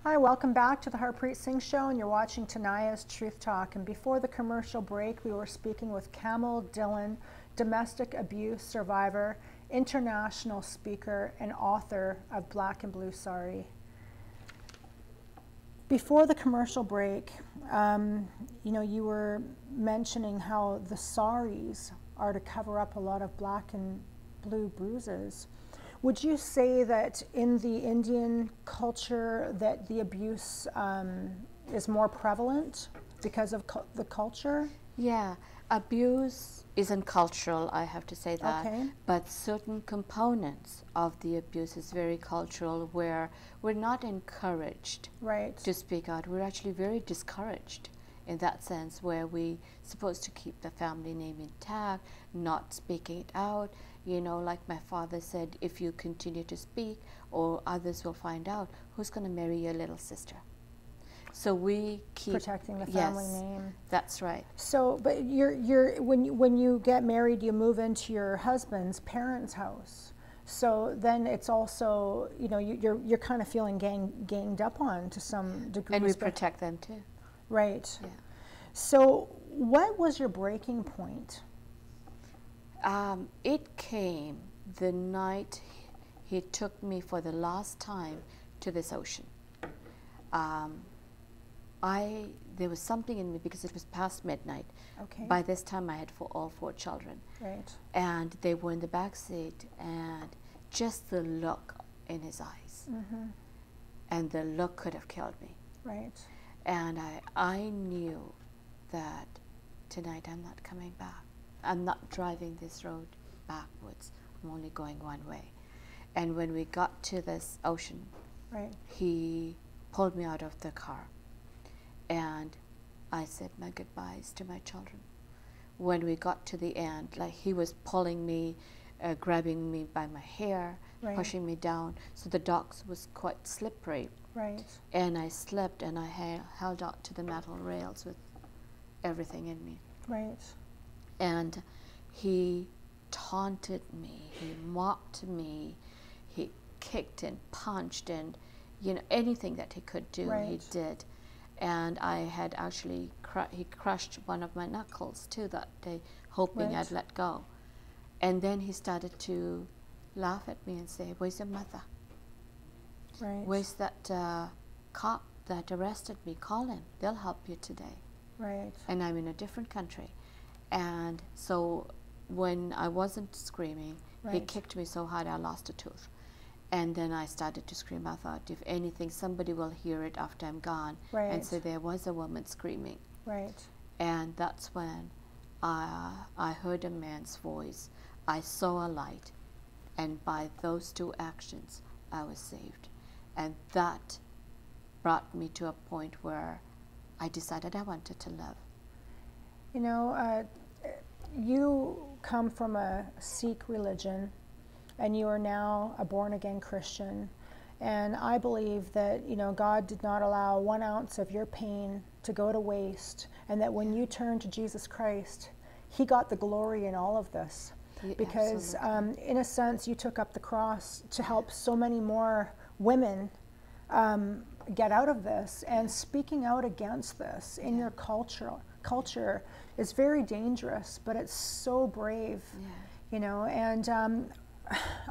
Hi, welcome back to the Harpreet Singh Show, and you're watching Tania's Truth Talk. And before the commercial break, we were speaking with Kamal Dhillon, domestic abuse survivor, international speaker, and author of Black and Blue Sari. Before the commercial break, you were mentioning how the saris are to cover up a lot of black and blue bruises. Would you say that in the Indian culture that the abuse is more prevalent because of the culture? Yeah, abuse isn't cultural, I have to say that. Okay. But certain components of the abuse is very cultural, where we're not encouraged to speak out. We're actually very discouraged in that sense, where we're supposed to keep the family name intact, not speaking it out. You know, like my father said, if you continue to speak or others will find out, who's going to marry your little sister? So we keep protecting the family name. That's right. So, but when you get married, you move into your husband's parents' house. So then it's also, you're kind of feeling ganged up on to some degree. And we protect them too. Right. Yeah. So what was your breaking point? It came the night he took me for the last time to this ocean. There was something in me because it was past midnight. Okay. By this time I had all four children. Right. And they were in the back seat, and just the look in his eyes. Mm-hmm. And the look could have killed me. Right. And I knew that tonight I'm not coming back. I'm not driving this road backwards. I'm only going one way. And when we got to this ocean, he pulled me out of the car. And I said my goodbyes to my children. When we got to the end, like, he was pulling me, grabbing me by my hair, pushing me down. So the docks was quite slippery. Right. And I slipped, and I held out to the metal rails with everything in me. Right. And he taunted me, he mocked me, he kicked and punched, and anything that he could do, he did. And I had actually, he crushed one of my knuckles too that day, hoping I'd let go. And then he started to laugh at me and say, "Where's your mother? Right. Where's that cop that arrested me? Call him, they'll help you today." Right. And I'm in a different country. And so when I wasn't screaming, he kicked me so hard I lost a tooth. And then I started to scream. I thought, if anything, somebody will hear it after I'm gone and say there was a woman screaming. Right. And that's when I heard a man's voice. I saw a light. And by those two actions, I was saved. And that brought me to a point where I decided I wanted to live. You come from a Sikh religion, and you are now a born-again Christian. And I believe that, God did not allow 1 ounce of your pain to go to waste, and that when you turn to Jesus Christ, he got the glory in all of this. Because in a sense, you took up the cross to help so many more women get out of this. And speaking out against this in your culture is very dangerous, but it's so brave, and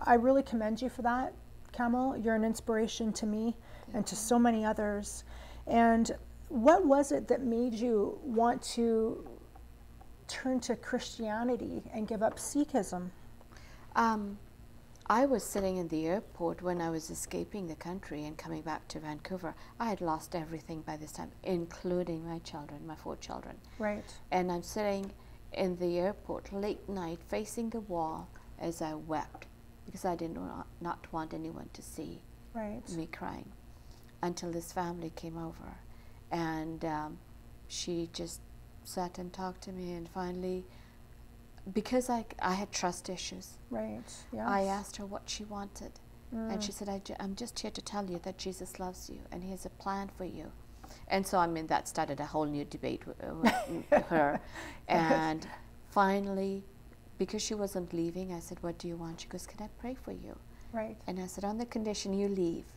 I really commend you for that, Kamal. You're an inspiration to me and to so many others. And what was it that made you want to turn to Christianity and give up Sikhism? I was sitting in the airport when I was escaping the country and coming back to Vancouver. I had lost everything by this time, including my children, my 4 children. Right. And I'm sitting in the airport late night facing the wall as I wept, because I did not want anyone to see me crying, until this family came over. And she just sat and talked to me, and finally, because I had trust issues, yes. I asked her what she wanted. And she said, I'm just here to tell you that Jesus loves you and he has a plan for you. And so, that started a whole new debate with her. And finally, because she wasn't leaving, I said, "What do you want?" She goes, "Can I pray for you?" Right. And I said, "On the condition you leave."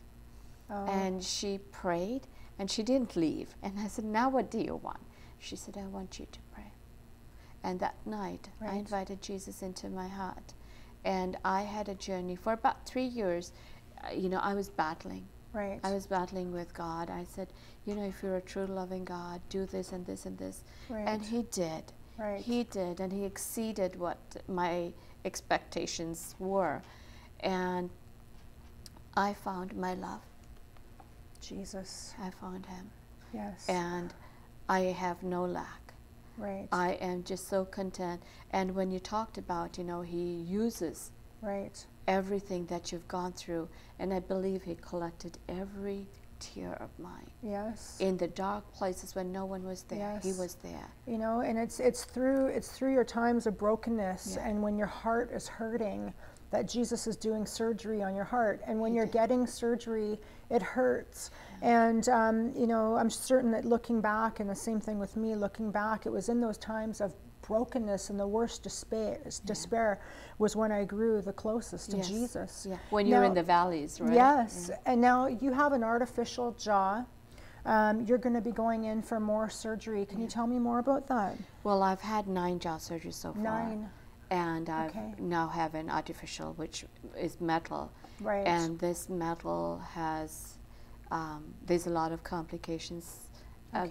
And she prayed, and she didn't leave. And I said, now what do you want? She said, I want you to pray. And that night, I invited Jesus into my heart. And I had a journey for about 3 years. I was battling. Right. I was battling with God. I said, if you're a true loving God, do this and this and this. Right. And He did. Right. He did, and He exceeded what my expectations were. And I found my love. Jesus. I found Him. Yes. And I have no lack. Right. I am just so content. And when you talked about, He uses everything that you've gone through, and I believe He collected every tear of mine. Yes. In the dark places when no one was there, yes. He was there. And it's through your times of brokenness and when your heart is hurting that Jesus is doing surgery on your heart. And when you're getting surgery, it hurts. And I'm certain that looking back, and the same thing with me, looking back, it was in those times of brokenness and the worst despair was when I grew the closest to Jesus. Yeah. When you're in the valleys, right? Yes. Yeah. And now you have an artificial jaw. You're going to be going in for more surgery. Can you tell me more about that? Well, I've had 9 jaw surgeries so far. 9. And I now have an artificial, which is metal. Right. And this metal has, there's a lot of complications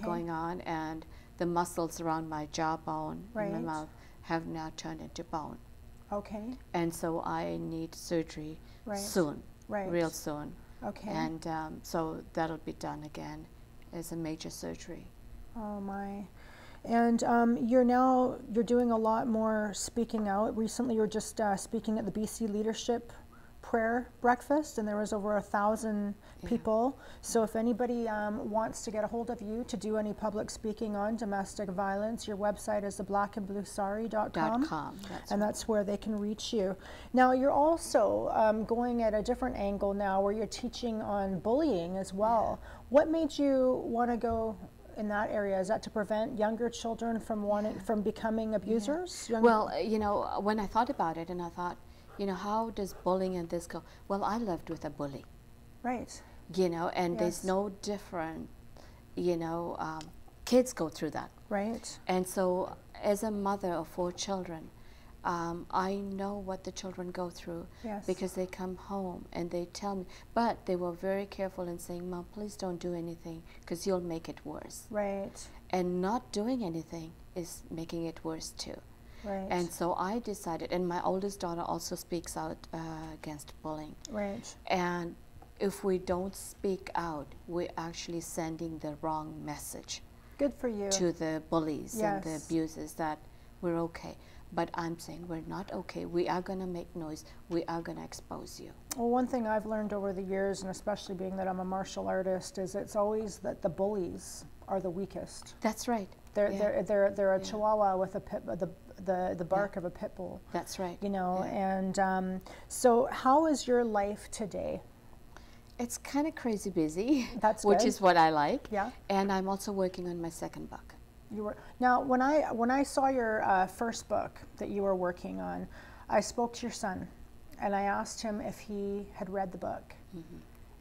going on, and the muscles around my jawbone in my mouth have now turned into bone. Okay. And so I need surgery soon, real soon. Okay. And so that'll be done again as a major surgery. Oh my. And you're doing a lot more speaking out. Recently you were just speaking at the BC Leadership Prayer Breakfast, and there was over 1,000 people. So if anybody wants to get a hold of you to do any public speaking on domestic violence, your website is theblackandbluesari.com. And that's where they can reach you. Now you're also going at a different angle now, where you're teaching on bullying as well. What made you want to go in that area? Is that to prevent younger children from becoming abusers? Well, when I thought about it, and I thought, how does bullying and this go? Well, I lived with a bully. Right. And there's no different, kids go through that. Right. And so as a mother of 4 children, I know what the children go through because they come home and they tell me, but they were very careful in saying, Mom, please don't do anything because you'll make it worse. Right. And not doing anything is making it worse too. Right. And so I decided, and my oldest daughter also speaks out against bullying. Right. And if we don't speak out, we're actually sending the wrong message. Good for you. To the bullies and the abusers that we're okay. But I'm saying we're not okay. We are going to make noise. We are going to expose you. Well, one thing I've learned over the years, and especially being that I'm a martial artist, is it's always that the bullies are the weakest. That's right. They're a chihuahua with the bark of a pit bull. That's right. And so how is your life today? It's kind of crazy busy. That's which good. Is what I like. Yeah. And I'm also working on my 2nd book. Now, when I saw your first book that you were working on, I spoke to your son, and I asked him if he had read the book,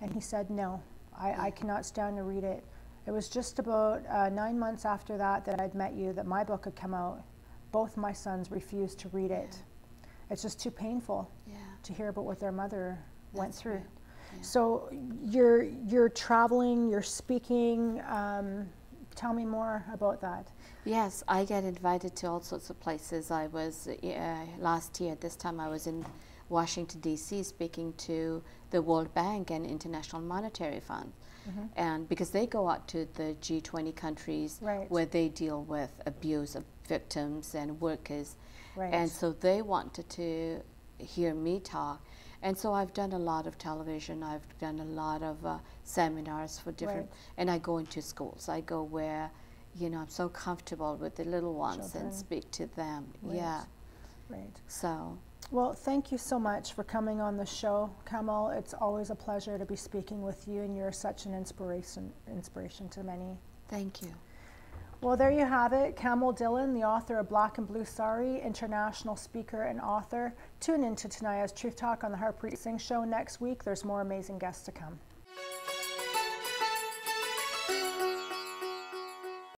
and he said no. I cannot stand to read it. It was just about 9 months after that I'd met you that my book had come out. Both my sons refused to read it. It's just too painful to hear about what their mother went through. Right. Yeah. So you're traveling, you're speaking. Tell me more about that. Yes, I get invited to all sorts of places. I was, last year, this time I was in Washington, D.C. speaking to the World Bank and International Monetary Fund. And because they go out to the G20 countries where they deal with abuse of victims and workers. And so they wanted to hear me talk. And so I've done a lot of television. I've done a lot of seminars for different, and I go into schools. I go where, I'm so comfortable with the little ones and speak to them. Yeah. Right. So. Well, thank you so much for coming on the show, Kamal. It's always a pleasure to be speaking with you, and you're such an inspiration to many. Thank you. Well, there you have it. Kamal Dhillon, the author of Black and Blue Sari, international speaker and author. Tune in to Tania's Truth Talk on the Harpreet Singh Show next week. There's more amazing guests to come.